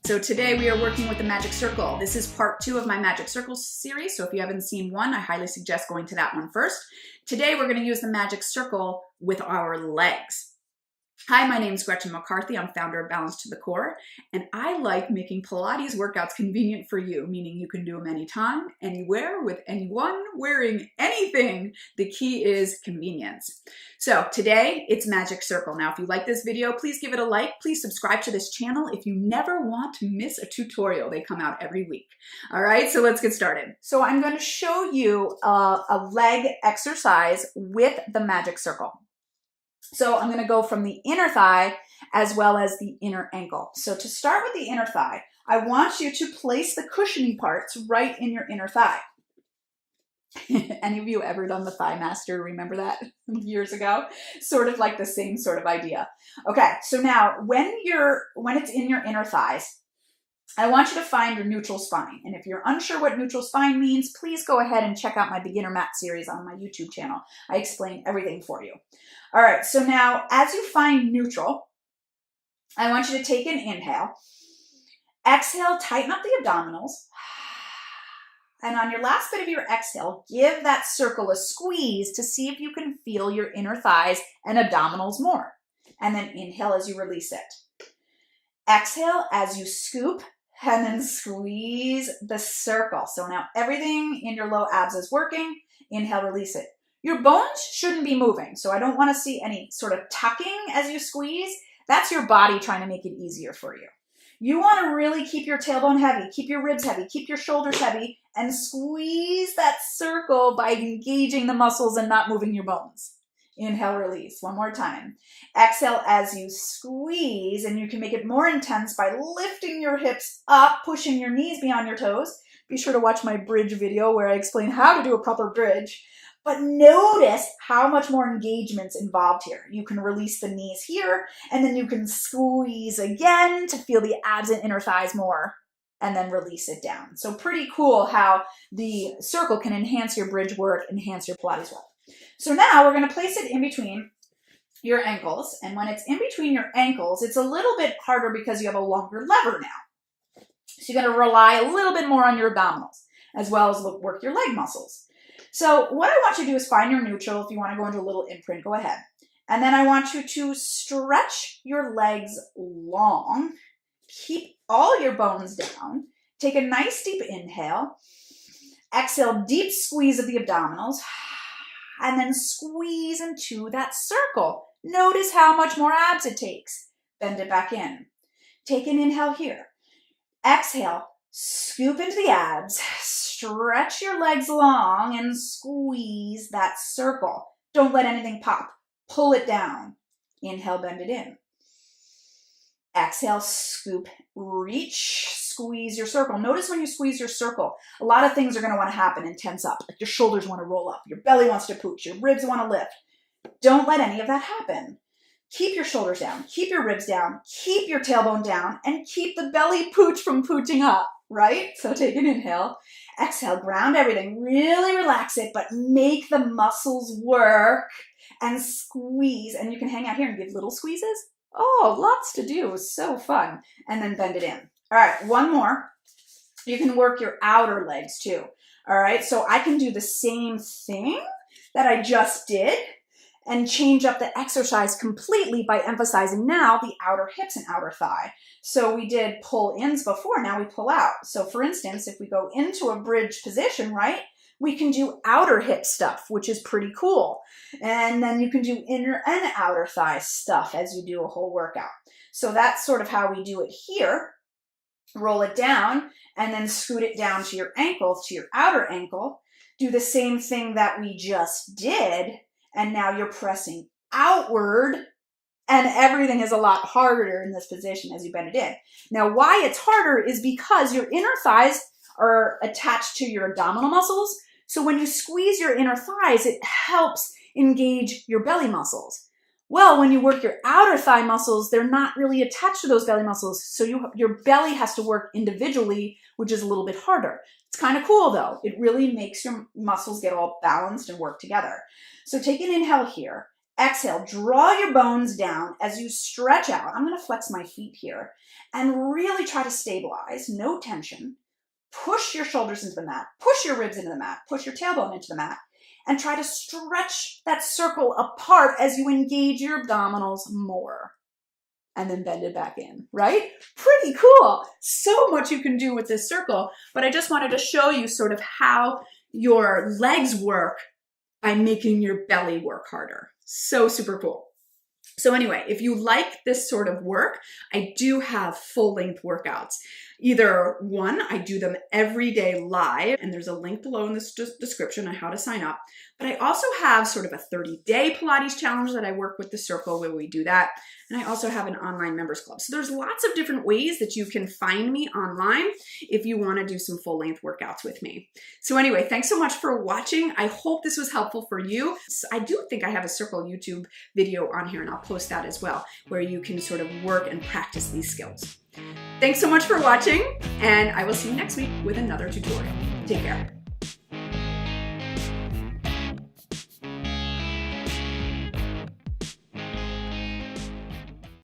So today we are working with the magic circle. This is part 2 of my magic circle series. So if you haven't seen one, I highly suggest going to that one first. Today we're going to use the magic circle with our legs. Hi, my name is Gretchen McCarthy. I'm founder of Balance to the Core, and I like making Pilates workouts convenient for you, meaning you can do them anytime, anywhere, with anyone, wearing anything. The key is convenience. So today it's magic circle. Now, if you like this video, please give it a like. Please subscribe to this channel if you never want to miss a tutorial. They come out every week. All right, so let's get started. So I'm going to show you a leg exercise with the magic circle. So I'm going to go from the inner thigh as well as the inner ankle. So to start with the inner thigh, I want you to place the cushiony parts right in your inner thigh. Any of you ever done the thigh master? Remember that years ago? Sort of like the same sort of idea. Okay, so now when it's in your inner thighs, I want you to find your neutral spine. And if you're unsure what neutral spine means, please go ahead and check out my beginner mat series on my YouTube channel. I explain everything for you. All right, so now as you find neutral, I want you to take an inhale. Exhale, tighten up the abdominals. And on your last bit of your exhale, give that circle a squeeze to see if you can feel your inner thighs and abdominals more. And then inhale as you release it. Exhale as you scoop and then squeeze the circle. So now everything in your low abs is working. Inhale, release it. Your bones shouldn't be moving, so I don't want to see any sort of tucking as you squeeze. That's your body trying to make it easier for you. You want to really keep your tailbone heavy, keep your ribs heavy, keep your shoulders heavy, and squeeze that circle by engaging the muscles and not moving your bones. Inhale, release. One more time. Exhale as you squeeze, and you can make it more intense by lifting your hips up, pushing your knees beyond your toes. Be sure to watch my bridge video where I explain how to do a proper bridge. But notice how much more engagement's involved here. You can release the knees here, and then you can squeeze again to feel the abs and inner thighs more, and then release it down. So pretty cool how the circle can enhance your bridge work, enhance your Pilates work. So now we're going to place it in between your ankles. And when it's in between your ankles, it's a little bit harder because you have a longer lever now. So you're going to rely a little bit more on your abdominals as well as work your leg muscles. So what I want you to do is find your neutral. If you want to go into a little imprint, go ahead. And then I want you to stretch your legs long. Keep all your bones down. Take a nice deep inhale. Exhale, deep squeeze of the abdominals. And then squeeze into that circle. Notice how much more abs it takes. Bend it back in. Take an inhale here. Exhale, scoop into the abs. Stretch your legs long and squeeze that circle. Don't let anything pop. Pull it down. Inhale, bend it in. Exhale, scoop, reach, squeeze your circle. Notice when you squeeze your circle, a lot of things are going to want to happen and tense up. Like your shoulders want to roll up, your belly wants to pooch, your ribs want to lift. Don't let any of that happen. Keep your shoulders down, keep your ribs down, keep your tailbone down, and keep the belly pooch from pooching up, right? So take an inhale. Exhale, ground everything. Really relax it, but make the muscles work and squeeze. And you can hang out here and give little squeezes. Oh, lots to do. So fun. And then bend it in. All right, one more. You can work your outer legs too. All right, so I can do the same thing that I just did and change up the exercise completely by emphasizing now the outer hips and outer thigh. So we did pull-ins before, now we pull out. So for instance, if we go into a bridge position, right, we can do outer hip stuff, which is pretty cool. And then you can do inner and outer thigh stuff as you do a whole workout. So that's sort of how we do it here. Roll it down and then scoot it down to your ankle, to your outer ankle. Do the same thing that we just did. And now you're pressing outward, and everything is a lot harder in this position as you bend it in. Now, why it's harder is because your inner thighs are attached to your abdominal muscles. So when you squeeze your inner thighs, it helps engage your belly muscles. Well, when you work your outer thigh muscles, they're not really attached to those belly muscles. So your belly has to work individually, which is a little bit harder. It's kind of cool though. It really makes your muscles get all balanced and work together. So take an inhale here. Exhale, draw your bones down as you stretch out. I'm gonna flex my feet here and really try to stabilize, no tension. Push your shoulders into the mat, push your ribs into the mat, push your tailbone into the mat, and try to stretch that circle apart as you engage your abdominals more. And then bend it back in, right? Pretty cool. So much you can do with this circle, but I just wanted to show you sort of how your legs work by making your belly work harder. So super cool. So anyway, if you like this sort of work, I do have full-length workouts. Either one, I do them every day live, and there's a link below in the description on how to sign up. But I also have sort of a 30-day Pilates challenge that I work with the circle where we do that. And I also have an online members club. So there's lots of different ways that you can find me online if you want to do some full-length workouts with me. So anyway, thanks so much for watching. I hope this was helpful for you. I do think I have a circle YouTube video on here, and I'll post that as well, where you can sort of work and practice these skills. Thanks so much for watching, and I will see you next week with another tutorial. Take care.